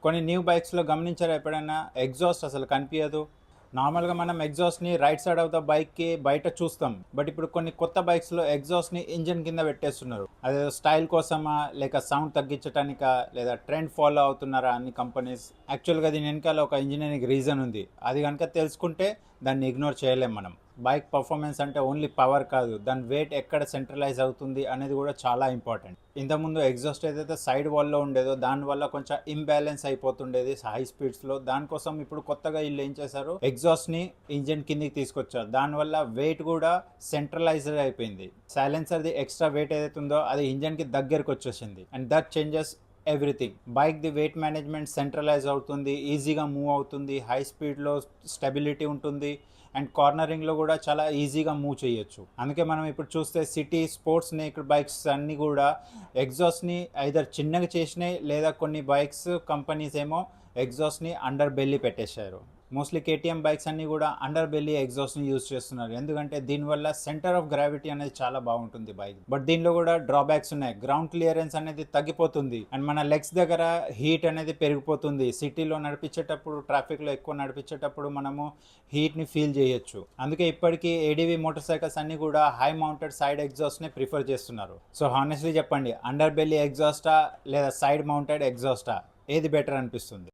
కొన్ని న్యూ బైక్స్లో గమనించారా ఎప్పుడైనా ఎగ్జాస్ట్ అసలు కనిపించదు. నార్మల్గా మనం ఎగ్జాస్ట్ని రైట్ సైడ్ ఆఫ్ ద బైక్కి బయట చూస్తాం, బట్ ఇప్పుడు కొన్ని కొత్త బైక్స్లో ఎగ్జాస్ట్ని ఇంజన్ కింద పెట్టేస్తున్నారు. అదే స్టైల్ కోసమా, లేక సౌండ్ తగ్గించడానికా, లేదా ట్రెండ్ ఫాలో అవుతున్నారా అన్ని కంపెనీస్. యాక్చువల్గా దీని వెనకాల ఒక ఇంజనీరింగ్ రీజన్ ఉంది. అది కనుక తెలుసుకుంటే దాన్ని ఇగ్నోర్ చేయలేం మనం. బైక్ పర్ఫార్మెన్స్ అంటే ఓన్లీ పవర్ కాదు, దాని వెయిట్ ఎక్కడ సెంట్రలైజ్ అవుతుంది అనేది కూడా చాలా ఇంపార్టెంట్. ఇంతకుముందు ఎగ్జాస్ట్ ఏదైతే సైడ్ వాల్లో ఉండేదో దానివల్ల కొంచెం ఇంబ్యాలెన్స్ అయిపోతుండేది హై స్పీడ్స్లో. దానికోసం ఇప్పుడు కొత్తగా వీళ్ళు ఏం చేశారు, ఎగ్జాస్ట్ని ఇంజన్ కిందికి తీసుకొచ్చారు. దానివల్ల వెయిట్ కూడా సెంట్రలైజ్డ్ అయిపోయింది. సైలెన్సర్ది ఎక్స్ట్రా వెయిట్ ఏదైతే ఉందో అది ఇంజన్కి దగ్గరకు వచ్చేసింది. And that changes everything. Bike the weight management centralise అవుతుంది, ఈజీగా మూవ్ అవుతుంది, హై స్పీడ్లో స్టెబిలిటీ ఉంటుంది, అండ్ కార్నరింగ్లో కూడా చాలా ఈజీగా మూవ్ చేయొచ్చు. అందుకే మనం ఇప్పుడు చూస్తే సిటీ స్పోర్ట్స్ నేక్డ్ బైక్స్ అన్నీ కూడా ఎగ్జాస్ట్ని ఐదర్ చిన్నగా చేసినాయి, లేదా కొన్ని బైక్స్ కంపెనీస్ ఏమో ఎగ్జాస్ట్ని అండర్ బెల్లీ పెట్టేశారు. మోస్ట్లీ కేటీఎం బైక్స్ అన్నీ కూడా అండర్ బెల్లీ ఎగ్జాస్ట్ని యూజ్ చేస్తున్నారు, ఎందుకంటే దీనివల్ల సెంటర్ ఆఫ్ గ్రావిటీ అనేది చాలా బాగుంటుంది బైక్. బట్ దీనిలో కూడా డ్రాబ్యాక్స్ ఉన్నాయి. గ్రౌండ్ క్లియరెన్స్ అనేది తగ్గిపోతుంది, అండ్ మన లెగ్స్ దగ్గర హీట్ అనేది పెరిగిపోతుంది. సిటీలో నడిపించేటప్పుడు, ట్రాఫిక్లో ఎక్కువ నడిపించేటప్పుడు మనము హీట్ని ఫీల్ చేయొచ్చు. అందుకే ఇప్పటికీ ఏడీవీ మోటార్ సైకిల్స్ అన్నీ కూడా హై మౌంటెడ్ సైడ్ ఎగ్జాస్ట్ని ప్రిఫర్ చేస్తున్నారు. సో హానెస్ట్లీ చెప్పండి, అండర్ బెల్లీ ఎగ్జాస్టా లేదా సైడ్ మౌంటెడ్ ఎగ్జాస్టా, ఏది బెటర్ అనిపిస్తుంది?